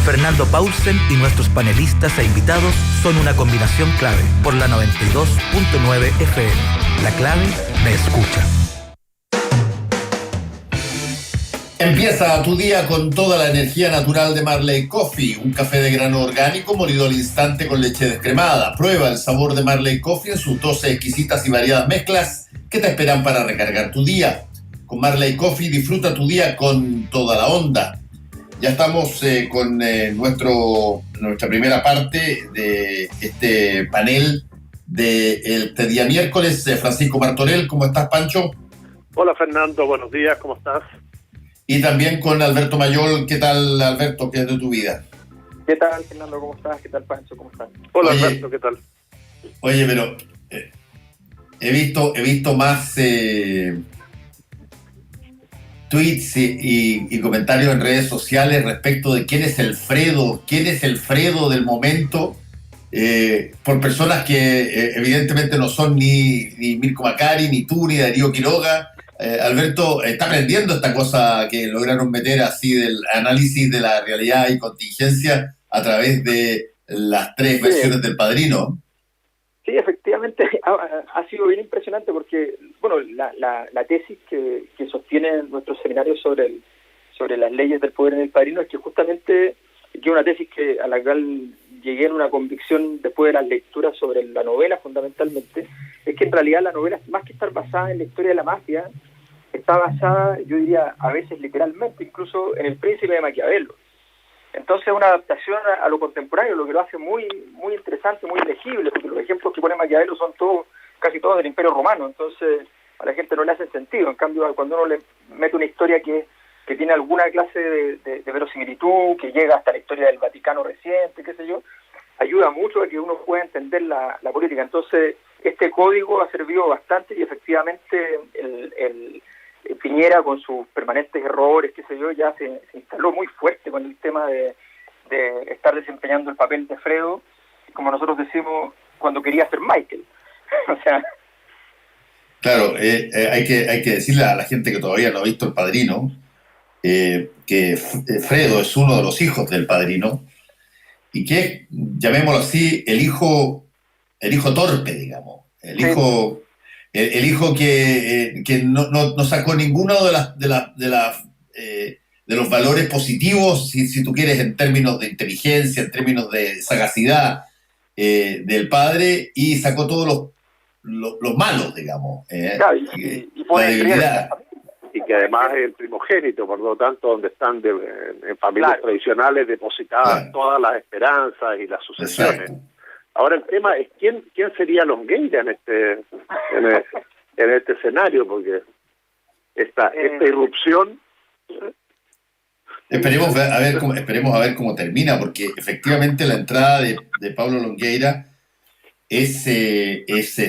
Fernando Paulsen y nuestros panelistas e invitados son una combinación clave por la 92.9 FM. La clave me escucha. Empieza tu día con toda la energía natural de Marley Coffee, un café de grano orgánico molido al instante con leche descremada. Prueba el sabor de Marley Coffee en sus 12 exquisitas y variadas mezclas que te esperan para recargar tu día. Con Marley Coffee disfruta tu día con toda la onda. Ya estamos con nuestra primera parte de este panel de este día miércoles. Francisco Martorell, ¿cómo estás, Pancho? Hola, Fernando, buenos días, ¿cómo estás? Y también con Alberto Mayol. ¿Qué tal, Alberto? ¿Qué es de tu vida? ¿Qué tal, Fernando? ¿Cómo estás? ¿Qué tal, Pancho? ¿Cómo estás? Hola, Alberto, ¿qué tal? Oye, pero he visto más tweets y comentarios en redes sociales respecto de quién es el Fredo del momento, por personas que evidentemente no son ni Mirko Macari, ni tú, ni Darío Quiroga. Alberto, está aprendiendo esta cosa que lograron meter así del análisis de la realidad y contingencia a través de las tres versiones del Padrino. Sí, efectivamente, ha sido bien impresionante porque, bueno, la tesis que sostienen nuestros seminarios sobre las leyes del poder en el Padrino es que justamente, que es una tesis a la cual llegué en una convicción después de las lecturas sobre la novela fundamentalmente, es que en realidad la novela, más que estar basada en la historia de la mafia, está basada, yo diría, a veces literalmente, incluso en El Príncipe de Maquiavelo. Entonces es una adaptación a lo contemporáneo, lo que lo hace muy muy interesante, muy legible, porque los ejemplos que pone Maquiavelo son casi todos del Imperio Romano, entonces a la gente no le hace sentido. En cambio, cuando uno le mete una historia que tiene alguna clase de verosimilitud, que llega hasta la historia del Vaticano reciente, qué sé yo, ayuda mucho a que uno pueda entender la política. Entonces, este código ha servido bastante y efectivamente el Piñera, con sus permanentes errores, qué sé yo, ya se instaló muy fuerte con el tema de estar desempeñando el papel de Fredo, como nosotros decimos, cuando quería ser Michael. O sea... Claro, hay que decirle a la gente que todavía no ha visto El Padrino, que Fredo es uno de los hijos del Padrino, y que, llamémoslo así, el hijo torpe, digamos, el hijo que no sacó ninguno de los valores positivos, si tú quieres, en términos de inteligencia, en términos de sagacidad del padre, y sacó todos los malos, digamos. Claro, y la debilidad. Y que además es el primogénito, por lo tanto, donde están en familias tradicionales depositadas todas las esperanzas y las sucesiones. Exacto. Ahora el tema es quién sería Longueira en este escenario, porque esta irrupción... Esperemos a ver cómo termina, porque efectivamente la entrada de Pablo Longueira es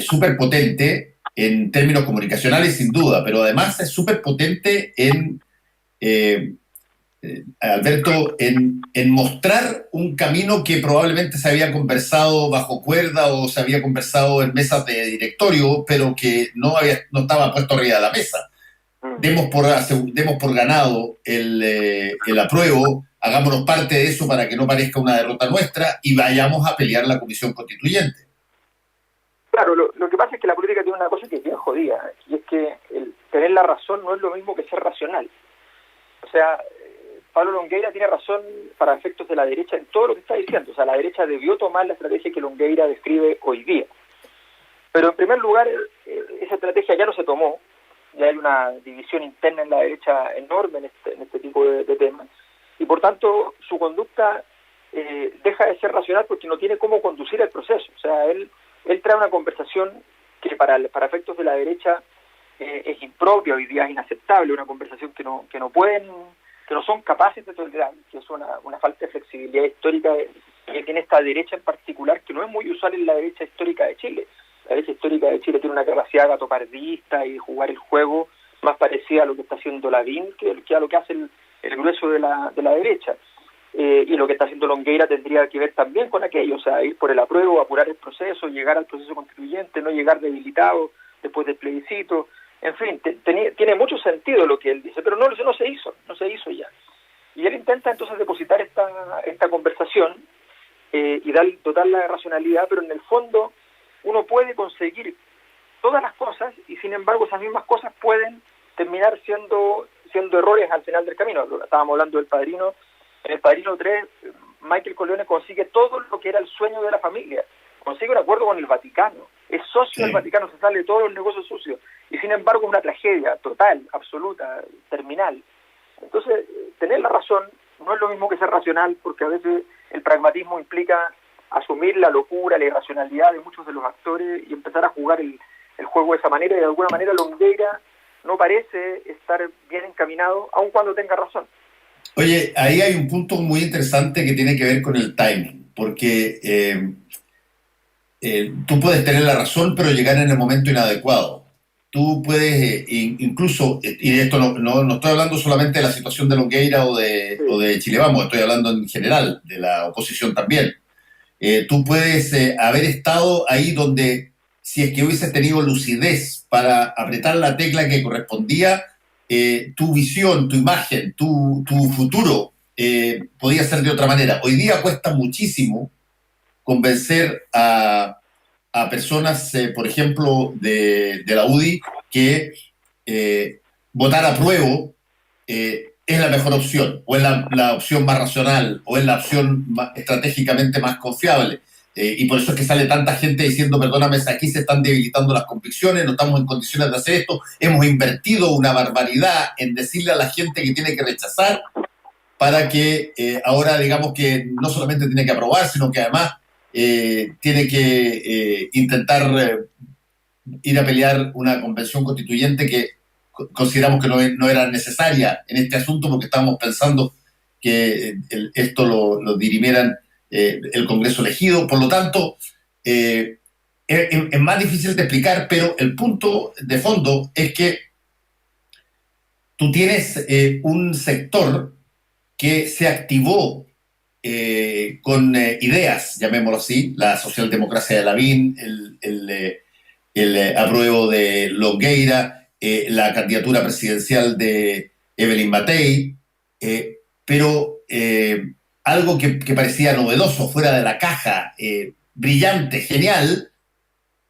súper potente en términos comunicacionales, sin duda, pero además es súper potente Alberto, en mostrar un camino que probablemente se había conversado bajo cuerda o se había conversado en mesas de directorio, pero que no estaba puesto arriba de la mesa. Demos por ganado el apruebo, hagámonos parte de eso para que no parezca una derrota nuestra y vayamos a pelear la comisión constituyente. Claro, lo que pasa es que la política tiene una cosa que es bien jodida, y es que el tener la razón no es lo mismo que ser racional. O sea, Pablo Longueira tiene razón para efectos de la derecha en todo lo que está diciendo. O sea, la derecha debió tomar la estrategia que Longueira describe hoy día. Pero en primer lugar, esa estrategia ya no se tomó. Ya hay una división interna en la derecha enorme en este tipo de temas. Y por tanto, su conducta deja de ser racional porque no tiene cómo conducir el proceso. O sea, él trae una conversación que para efectos de la derecha es impropia, hoy día es inaceptable, una conversación que no son capaces de tolerar, que es una falta de flexibilidad histórica que tiene esta derecha en particular, que no es muy usual en la derecha histórica de Chile. La derecha histórica de Chile tiene una capacidad gatopardista y de jugar el juego más parecida a lo que está haciendo Lavín que a lo que hace el grueso de la derecha. Y lo que está haciendo Longueira tendría que ver también con aquello, o sea, ir por el apruebo, apurar el proceso, llegar al proceso constituyente, no llegar debilitado después del plebiscito. En fin, tiene mucho sentido lo que él dice, pero no se hizo ya. Y él intenta entonces depositar esta conversación y dotarla de racionalidad, pero en el fondo uno puede conseguir todas las cosas y sin embargo esas mismas cosas pueden terminar siendo errores al final del camino. Estábamos hablando del Padrino. En el Padrino 3, Michael Corleone consigue todo lo que era el sueño de la familia. Consigue un acuerdo con el Vaticano. Es socio del Vaticano, se sale de todos los negocios sucios. Y sin embargo es una tragedia total, absoluta, terminal. Entonces, tener la razón no es lo mismo que ser racional, porque a veces el pragmatismo implica asumir la locura, la irracionalidad de muchos de los actores y empezar a jugar el juego de esa manera, y de alguna manera Longueira no parece estar bien encaminado, aun cuando tenga razón. Oye, ahí hay un punto muy interesante que tiene que ver con el timing, porque tú puedes tener la razón, pero llegar en el momento inadecuado. Tú puedes, incluso, y esto no estoy hablando solamente de la situación de Longueira o de Chile Vamos, estoy hablando en general, de la oposición también. Tú puedes haber estado ahí donde, si es que hubieses tenido lucidez para apretar la tecla que correspondía, tu visión, tu imagen, tu futuro podía ser de otra manera. Hoy día cuesta muchísimo convencer a personas, por ejemplo, de la UDI, que votar a prueba es la mejor opción, o es la opción más racional, o es la opción estratégicamente más confiable. Y por eso es que sale tanta gente diciendo, perdóname, aquí se están debilitando las convicciones, no estamos en condiciones de hacer esto, hemos invertido una barbaridad en decirle a la gente que tiene que rechazar para que ahora digamos que no solamente tiene que aprobar, sino que además tiene que intentar ir a pelear una convención constituyente que consideramos que no era necesaria en este asunto, porque estábamos pensando que esto lo dirimieran el Congreso elegido. Por lo tanto, es más difícil de explicar, pero el punto de fondo es que tú tienes un sector que se activó con ideas, llamémoslo así, la socialdemocracia de Lavín, el apruebo de Longueira, la candidatura presidencial de Evelyn Matei, pero algo que parecía novedoso, fuera de la caja, brillante, genial,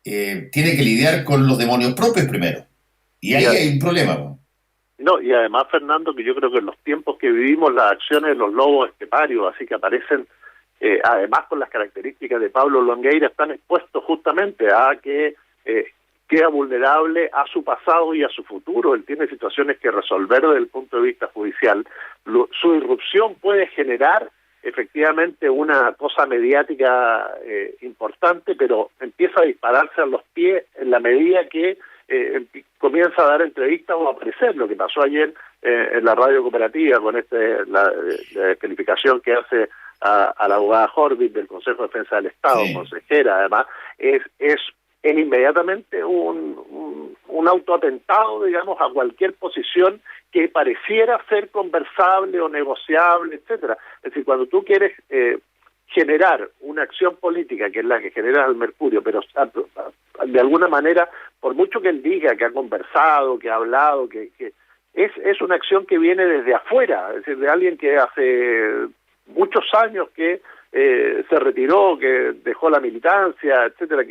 tiene que lidiar con los demonios propios primero. Y ahí hay un problema, ¿no? No, y además, Fernando, que yo creo que en los tiempos que vivimos, las acciones de los lobos esteparios, así que aparecen, además con las características de Pablo Longueira, están expuestos justamente a que queda vulnerable a su pasado y a su futuro. Él tiene situaciones que resolver desde el punto de vista judicial. Su irrupción puede generar efectivamente una cosa mediática importante, pero empieza a dispararse a los pies en la medida que comienza a dar entrevistas o a aparecer, lo que pasó ayer en la radio cooperativa con la calificación que hace a la abogada Horvitz del Consejo de Defensa del Estado, sí, consejera, además, es inmediatamente un autoatentado, digamos, a cualquier posición que pareciera ser conversable o negociable, etcétera. Es decir, cuando tú quieres generar una acción política, que es la que genera el Mercurio, pero de alguna manera, por mucho que él diga que ha conversado, que ha hablado, que es una acción que viene desde afuera, es decir, de alguien que hace muchos años que se retiró, que dejó la militancia, etcétera,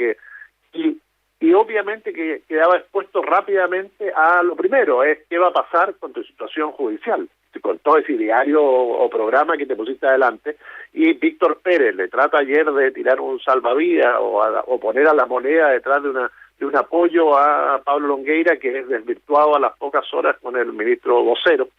y obviamente que quedaba expuesto rápidamente a lo primero, es qué va a pasar con tu situación judicial, con todo ese diario o programa que te pusiste adelante. Y Víctor Pérez le trata ayer de tirar un salvavidas o poner a la moneda detrás de un apoyo a Pablo Longueira, que es desvirtuado a las pocas horas con el ministro vocero,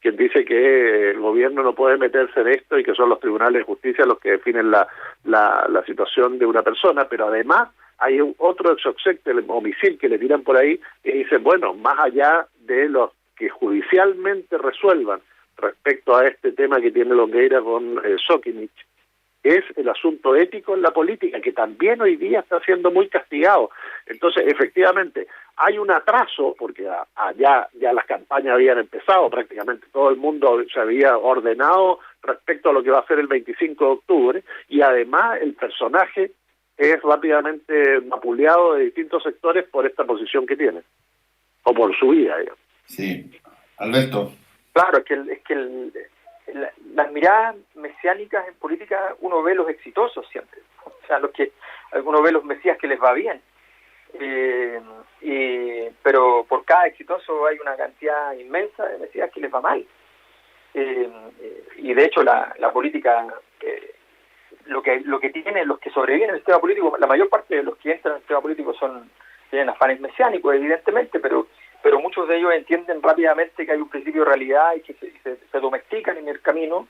quien dice que el gobierno no puede meterse en esto y que son los tribunales de justicia los que definen la situación de una persona. Pero además hay otro exobsecto o misil que le tiran por ahí y dicen, bueno, más allá de los que judicialmente resuelvan respecto a este tema que tiene Longueira con Sokinich, es el asunto ético en la política, que también hoy día está siendo muy castigado. Entonces, efectivamente, hay un atraso, porque allá ya las campañas habían empezado, prácticamente todo el mundo se había ordenado respecto a lo que va a ser el 25 de octubre, y además el personaje es rápidamente vapuleado de distintos sectores por esta posición que tiene, o por su vida, digamos. Sí, Alberto. Claro, es que las miradas mesiánicas en política uno ve los exitosos siempre, o sea, uno ve los mesías que les va bien, pero por cada exitoso hay una cantidad inmensa de mesías que les va mal, y de hecho la política, lo que tienen los que sobreviven en el sistema político, la mayor parte de los que entran en el sistema político tienen afanes mesiánicos, evidentemente, pero muchos de ellos entienden rápidamente que hay un principio de realidad y que se domestican en el camino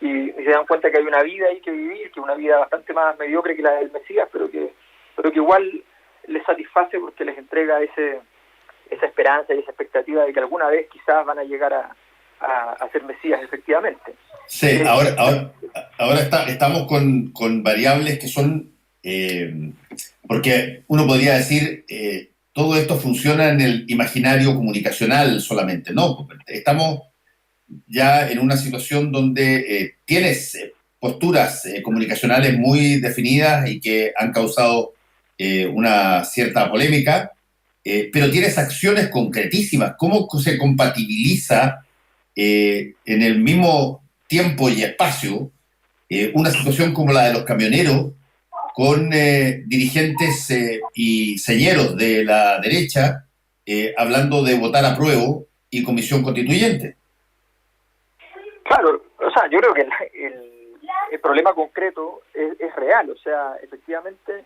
y se dan cuenta que hay una vida ahí que vivir, que es una vida bastante más mediocre que la del Mesías, pero que igual les satisface porque les entrega esa esperanza y esa expectativa de que alguna vez quizás van a llegar a ser Mesías efectivamente. Sí, ahora estamos con variables que son, porque uno podría decir, todo esto funciona en el imaginario comunicacional solamente, ¿no? Estamos ya en una situación donde tienes posturas comunicacionales muy definidas y que han causado una cierta polémica, pero tienes acciones concretísimas. ¿Cómo se compatibiliza en el mismo tiempo y espacio una situación como la de los camioneros con dirigentes y señeros de la derecha hablando de votar a prueba y comisión constituyente? Claro, o sea, yo creo que el problema concreto es real, o sea, efectivamente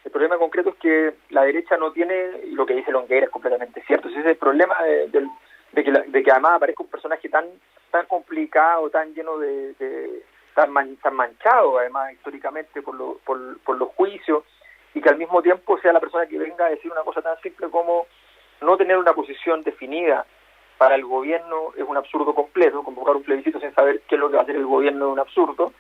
el problema concreto es que la derecha no tiene, y lo que dice Longueira es completamente cierto, ese es el problema de que además aparezca un personaje tan complicado, tan lleno tan manchado además históricamente por los juicios, y que al mismo tiempo sea la persona que venga a decir una cosa tan simple como no tener una posición definida para el gobierno es un absurdo completo. Convocar un plebiscito sin saber qué es lo que va a hacer el gobierno es un absurdo,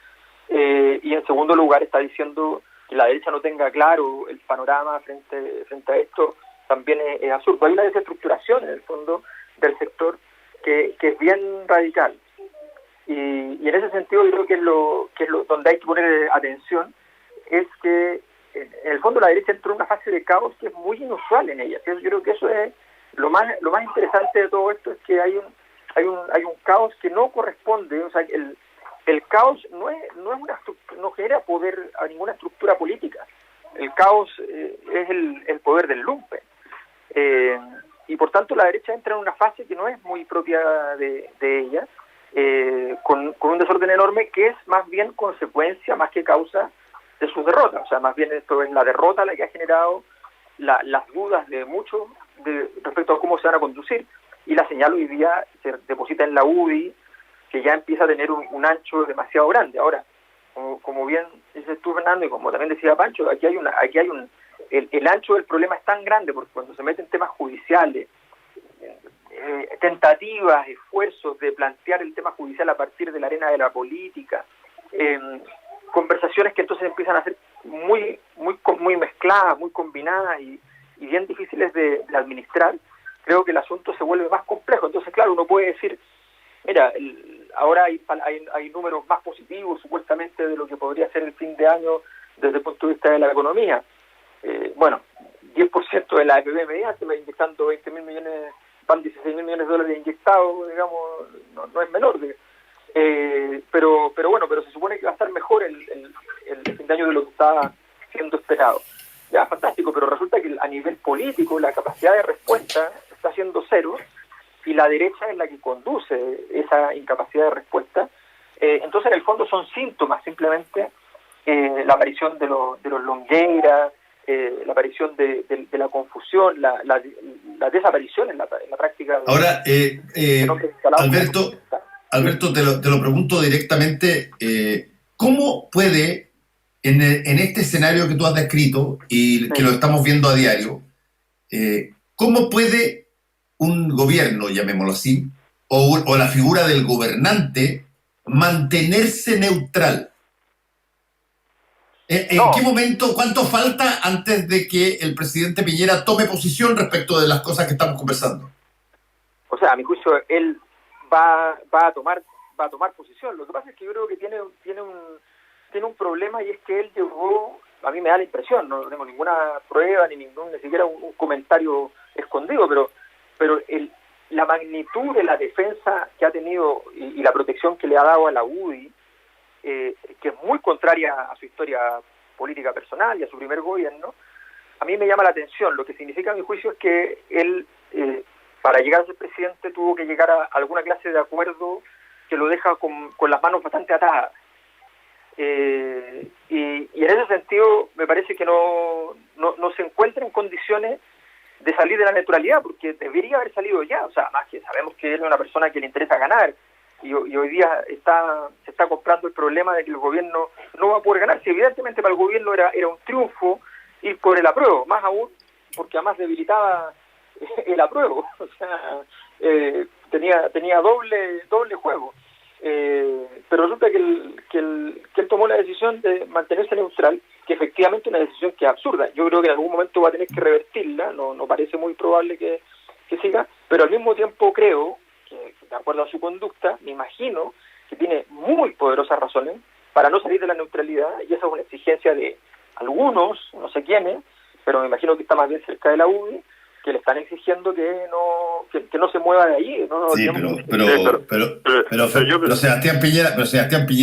y en segundo lugar está diciendo que la derecha no tenga claro el panorama frente a esto también es absurdo. Hay una desestructuración en el fondo del sector que es bien radical, y en ese sentido yo creo que es lo donde hay que poner atención, es que en el fondo la derecha entró en una fase de caos que es muy inusual en ella. Yo creo que eso es lo más interesante de todo esto, es que hay un caos que no corresponde, o sea, el caos no genera poder a ninguna estructura política. El caos es el poder del lumpen. Y por tanto la derecha entra en una fase que no es muy propia de ella, con un desorden enorme que es más bien consecuencia más que causa de sus derrotas. O sea, más bien esto es la derrota la que ha generado las dudas de muchos respecto a cómo se van a conducir, y la señal hoy día se deposita en la UDI, que ya empieza a tener un ancho demasiado grande. Ahora, como bien dices tú, Fernando, y como también decía Pancho, el ancho del problema es tan grande porque cuando se meten temas judiciales, tentativas, esfuerzos de plantear el tema judicial a partir de la arena de la política, conversaciones que entonces empiezan a ser muy mezcladas, muy combinadas y bien difíciles de administrar, creo que el asunto se vuelve más complejo. Entonces, claro, uno puede decir, mira, ahora hay números más positivos supuestamente de lo que podría ser el fin de año desde el punto de vista de la economía. 10% de la AFP mediante, inyectando 20.000 millones, van 16.000 millones de dólares inyectados, digamos, no es menor. Pero se supone que va a estar mejor el fin de año de lo que estaba siendo esperado. Ya, fantástico, pero resulta que a nivel político la capacidad de respuesta está siendo cero, y la derecha es la que conduce esa incapacidad de respuesta. Entonces, en el fondo son síntomas simplemente la aparición de los Longueira, la aparición de la confusión, la desaparición en la práctica. Ahora, Alberto, te lo pregunto directamente, ¿cómo puede, en este escenario que tú has descrito y que lo estamos viendo a diario, cómo puede un gobierno, llamémoslo así, o la figura del gobernante mantenerse neutral? ¿En qué momento, cuánto falta antes de que el presidente Piñera tome posición respecto de las cosas que estamos conversando? O sea, a mi juicio, él va a tomar posición. Lo que pasa es que yo creo que tiene un problema, y es que él llegó, a mí me da la impresión, no tengo ninguna prueba ni siquiera un comentario escondido, pero la magnitud de la defensa que ha tenido y la protección que le ha dado a la UDI, que es muy contraria a su historia política personal y a su primer gobierno, a mí me llama la atención. Lo que significa a mi juicio es que él, para llegar a ser presidente, tuvo que llegar a alguna clase de acuerdo que lo deja con las manos bastante atadas. Y en ese sentido me parece que no se encuentra en condiciones de salir de la neutralidad, porque debería haber salido ya. O sea, más que sabemos que él es una persona que le interesa ganar, y hoy día se está comprando el problema de que el gobierno no va a poder ganar. Si evidentemente para el gobierno era un triunfo ir por el apruebo, más aún porque además debilitaba el apruebo. O sea, tenía doble juego. Pero resulta que él tomó la decisión de mantenerse neutral, que efectivamente es una decisión que es absurda. Yo creo que en algún momento va a tener que revertirla, no parece muy probable que siga, pero al mismo tiempo creo que, de acuerdo a su conducta, me imagino que tiene muy poderosas razones para no salir de la neutralidad, y esa es una exigencia de algunos, no sé quiénes, pero me imagino que está más bien cerca de la UDI, que le están exigiendo que no se mueva de allí. Sí, pero Sebastián Piñera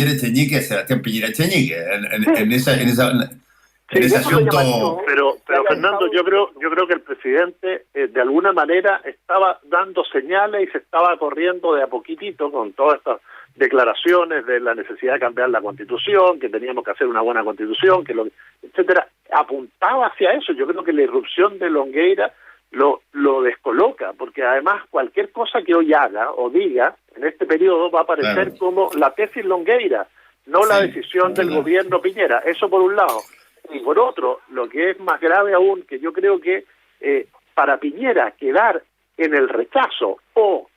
Echeñique en ese asunto. Pero Fernando, yo creo que el presidente de alguna manera estaba dando señales y se estaba corriendo de a poquitito con todas estas declaraciones de la necesidad de cambiar la Constitución, que teníamos que hacer una buena Constitución, etcétera. Apuntaba hacia eso. Yo creo que la irrupción de Longueira lo descoloca, porque además cualquier cosa que hoy haga o diga en este periodo va a aparecer como la tesis Longueira, no la decisión del gobierno Piñera. Eso por un lado. Y por otro, lo que es más grave aún, que yo creo que para Piñera quedar en el rechazo o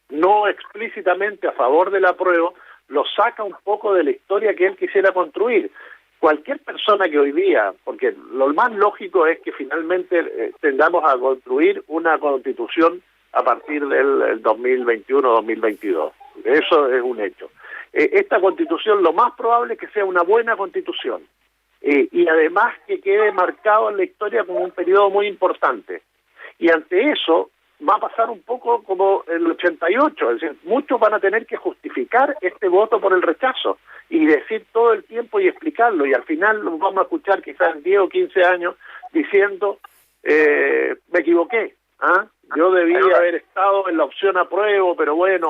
no explícitamente a favor del apruebo, lo saca un poco de la historia que él quisiera construir. Cualquier persona que hoy día, porque lo más lógico es que finalmente tendamos a construir una constitución a partir del 2021-2022. Eso es un hecho. Esta constitución lo más probable es que sea una buena constitución. Y además que quede marcado en la historia como un periodo muy importante. Y ante eso va a pasar un poco como el 88, es decir, muchos van a tener que justificar este voto por el rechazo y decir todo el tiempo y explicarlo, y al final nos vamos a escuchar quizás 10 o 15 años diciendo me equivoqué, yo debía haber estado en la opción apruebo, pero bueno,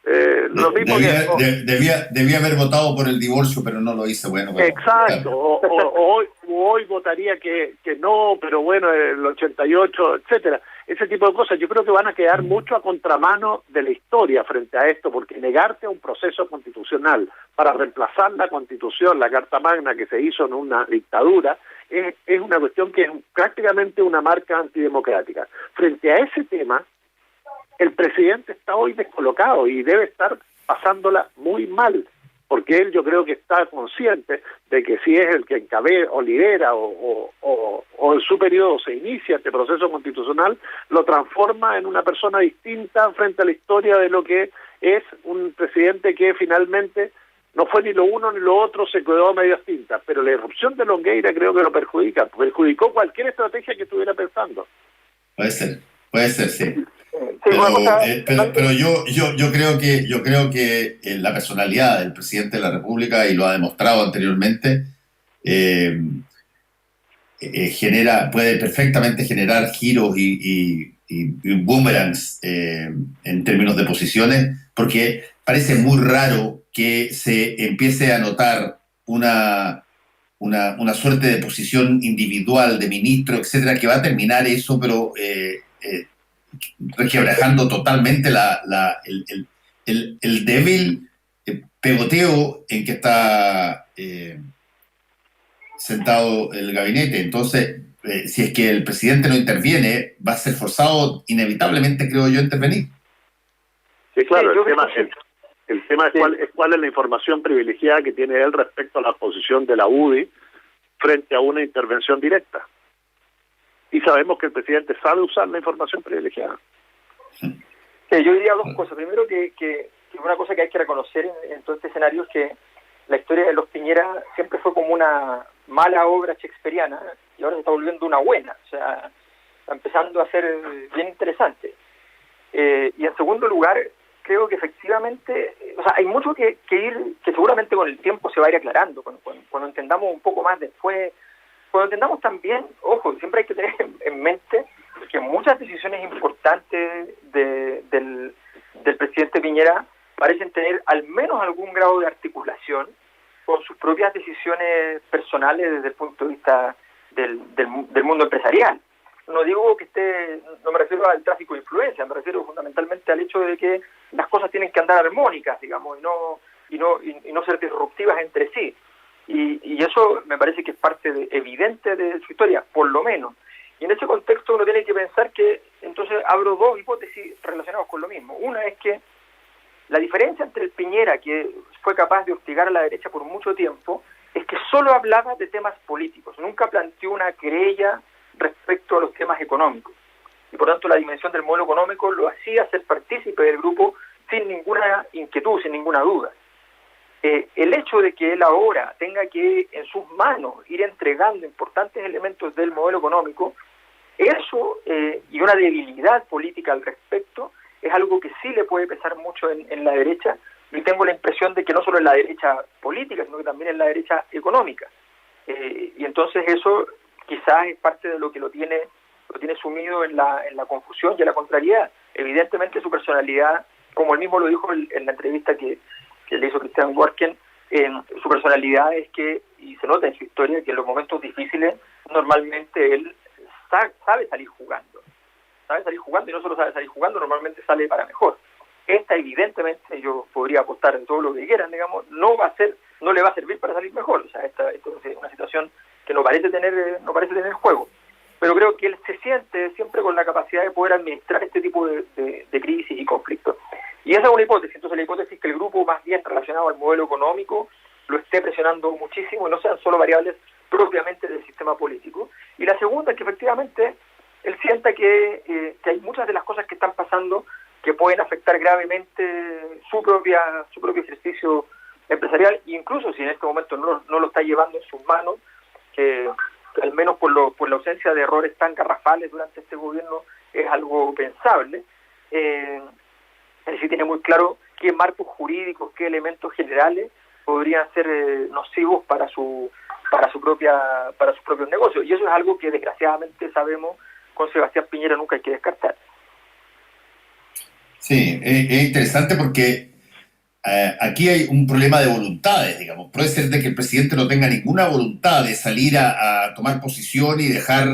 lo mismo debía haber votado por el divorcio, pero no lo hice. Bueno, exacto, o hoy votaría que no, pero bueno, el 88, etcétera. Ese tipo de cosas yo creo que van a quedar mucho a contramano de la historia frente a esto, porque negarte a un proceso constitucional para reemplazar la Constitución, la Carta Magna que se hizo en una dictadura, es una cuestión que es prácticamente una marca antidemocrática. Frente a ese tema, el presidente está hoy descolocado y debe estar pasándola muy mal, porque él yo creo que está consciente de que si es el que encabeza o lidera o en su periodo se inicia este proceso constitucional, lo transforma en una persona distinta frente a la historia de lo que es un presidente que finalmente no fue ni lo uno ni lo otro, se quedó a medias tintas. Pero la irrupción de Longueira creo que lo perjudicó cualquier estrategia que estuviera pensando. Puede ser, sí. Pero yo creo que la personalidad del presidente de la República, y lo ha demostrado anteriormente, puede perfectamente generar giros y boomerangs en términos de posiciones, porque parece muy raro que se empiece a notar una suerte de posición individual de ministro, etcétera, que va a terminar eso, pero requebrajando totalmente el débil pegoteo en que está sentado el gabinete. Entonces, si es que el presidente no interviene, va a ser forzado inevitablemente, creo yo, a intervenir. Sí, claro, el tema es cuál es la información privilegiada que tiene él respecto a la posición de la UDI frente a una intervención directa. Y sabemos que el presidente sabe usar la información privilegiada. Sí, yo diría dos cosas. Primero, que una cosa que hay que reconocer en todo este escenario es que la historia de los Piñera siempre fue como una mala obra shakespeariana y ahora se está volviendo una buena. O sea, está empezando a ser bien interesante. Y en segundo lugar, creo que efectivamente, o sea, hay mucho que ir, que seguramente con el tiempo se va a ir aclarando, cuando entendamos un poco más después, cuando entendamos también, ojo, siempre hay que tener en mente que muchas decisiones importantes del presidente Piñera parecen tener al menos algún grado de articulación con sus propias decisiones personales desde el punto de vista del mundo empresarial. No digo que no me refiero al tráfico de influencia, me refiero fundamentalmente al hecho de que las cosas tienen que andar armónicas, digamos, y no ser disruptivas entre sí. Y eso me parece que es parte evidente de su historia, por lo menos. Y en ese contexto uno tiene que pensar que, entonces abro dos hipótesis relacionadas con lo mismo. Una es que la diferencia entre el Piñera, que fue capaz de hostigar a la derecha por mucho tiempo, es que solo hablaba de temas políticos, nunca planteó una querella respecto a los temas económicos. Y por tanto la dimensión del modelo económico lo hacía ser partícipe del grupo sin ninguna inquietud, sin ninguna duda. El hecho de que él ahora tenga que en sus manos ir entregando importantes elementos del modelo económico, eso y una debilidad política al respecto es algo que sí le puede pesar mucho en la derecha, y tengo la impresión de que no solo en la derecha política, sino que también en la derecha económica. Y entonces eso quizás es parte de lo que lo tiene sumido en la confusión y en la contrariedad. Evidentemente su personalidad, como él mismo lo dijo en la entrevista que le hizo Christian Warken, su personalidad es que, y se nota en su historia, que en los momentos difíciles normalmente él sabe salir jugando y no solo sabe salir jugando, normalmente sale para mejor. Esta evidentemente, yo podría apostar en todo lo que quieran, digamos, no le va a servir para salir mejor. O sea, esta es una situación que no parece tener juego. Pero creo que él se siente siempre con la capacidad de poder administrar este tipo de crisis y conflictos. Y esa es una hipótesis. Entonces la hipótesis es que el grupo más bien relacionado al modelo económico lo esté presionando muchísimo y no sean solo variables propiamente del sistema político. Y la segunda es que efectivamente él sienta que hay muchas de las cosas que están pasando que pueden afectar gravemente su propio ejercicio empresarial, incluso si en este momento no lo está llevando en sus manos, que al menos por la ausencia de errores tan garrafales durante este gobierno es algo pensable. Él sí tiene muy claro qué marcos jurídicos, qué elementos generales podrían ser nocivos para sus propios negocios, y eso es algo que desgraciadamente sabemos con Sebastián Piñera nunca hay que descartar. Sí, es interesante porque aquí hay un problema de voluntades, digamos. Puede ser de que el presidente no tenga ninguna voluntad de salir a tomar posición y dejar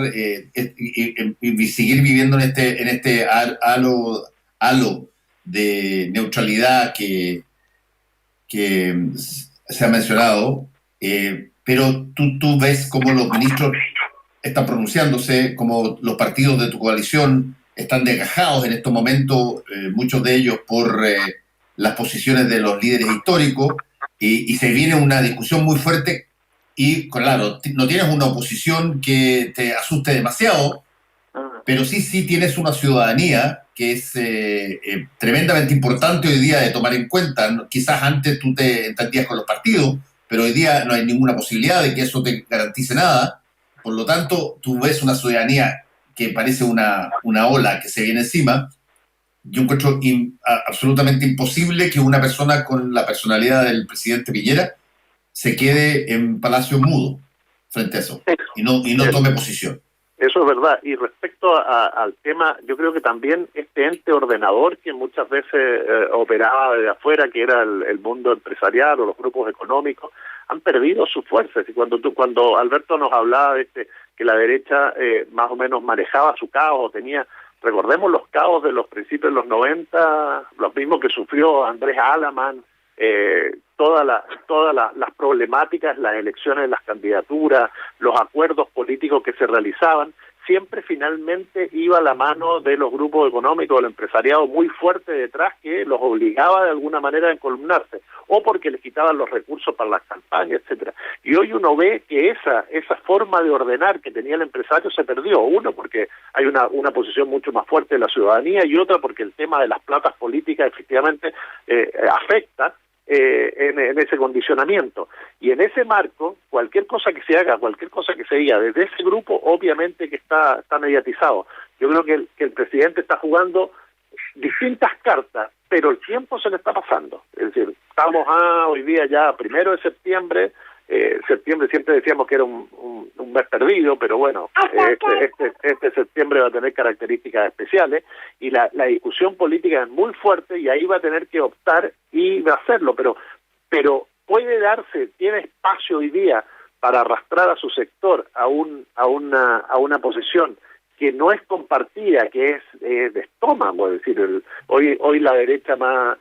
y seguir viviendo en este halo de neutralidad que se ha mencionado, pero tú ves cómo los ministros están pronunciándose, cómo los partidos de tu coalición están desgajados en estos momentos, muchos de ellos por las posiciones de los líderes históricos, y se viene una discusión muy fuerte y, claro, no tienes una oposición que te asuste demasiado, pero sí tienes una ciudadanía que es tremendamente importante hoy día de tomar en cuenta. Quizás antes tú te entendías con los partidos, pero hoy día no hay ninguna posibilidad de que eso te garantice nada. Por lo tanto, tú ves una ciudadanía que parece una ola que se viene encima. Yo encuentro absolutamente imposible que una persona con la personalidad del presidente Piñera se quede en Palacio mudo frente a eso y no tome posición. Eso es verdad. Y respecto al tema, yo creo que también este ente ordenador que muchas veces operaba desde afuera, que era el mundo empresarial o los grupos económicos, han perdido sus fuerzas. Y cuando Alberto nos hablaba de que la derecha más o menos manejaba su caos, recordemos los caos de los principios de los 90, los mismos que sufrió Andrés Alaman, todas las problemáticas, las elecciones, las candidaturas, los acuerdos políticos que se realizaban, siempre finalmente iba a la mano de los grupos económicos, del empresariado muy fuerte detrás, que los obligaba de alguna manera a encolumnarse, o porque les quitaban los recursos para las campañas, etcétera. Y hoy uno ve que esa forma de ordenar que tenía el empresario se perdió. Uno, porque hay una posición mucho más fuerte de la ciudadanía, y otra porque el tema de las platas políticas efectivamente afecta en ese condicionamiento. Y en ese marco, cualquier cosa que se haga, cualquier cosa que se diga desde ese grupo, obviamente que está mediatizado. Yo creo que el presidente está jugando distintas cartas, pero el tiempo se le está pasando. Es decir, estamos hoy día ya 1 de septiembre. Septiembre siempre decíamos que era un mes perdido, pero bueno, este septiembre va a tener características especiales y la discusión política es muy fuerte y ahí va a tener que optar y va a hacerlo, pero puede darse, tiene espacio hoy día para arrastrar a su sector a una posición que no es compartida, que es de estómago. Es decir, hoy la derecha más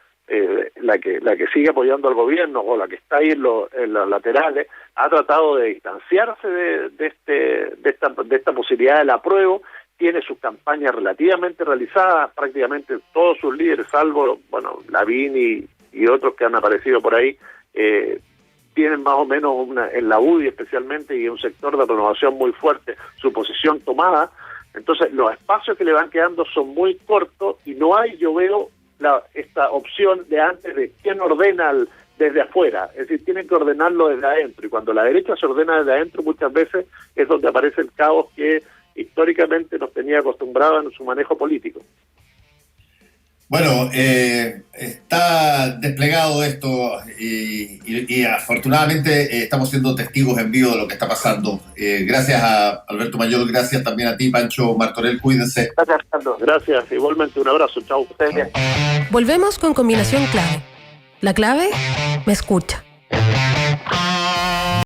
la que sigue apoyando al gobierno o la que está ahí en los laterales ha tratado de distanciarse de esta posibilidad del apruebo. Tiene sus campañas relativamente realizadas, prácticamente todos sus líderes, salvo Lavín y otros que han aparecido por ahí, tienen más o menos en la UDI especialmente y un sector de renovación muy fuerte su posición tomada. Entonces los espacios que le van quedando son muy cortos y no hay, yo veo, esta opción de antes de quién ordena desde afuera. Es decir, tienen que ordenarlo desde adentro, y cuando la derecha se ordena desde adentro muchas veces es donde aparece el caos que históricamente nos tenía acostumbrados en su manejo político. Bueno, está desplegado esto y afortunadamente estamos siendo testigos en vivo de lo que está pasando. Gracias a Alberto Mayor, gracias también a ti, Pancho Martorell, cuídense. Gracias, Fernando. Gracias, igualmente un abrazo, chao. Volvemos con Combinación Clave. La clave me escucha.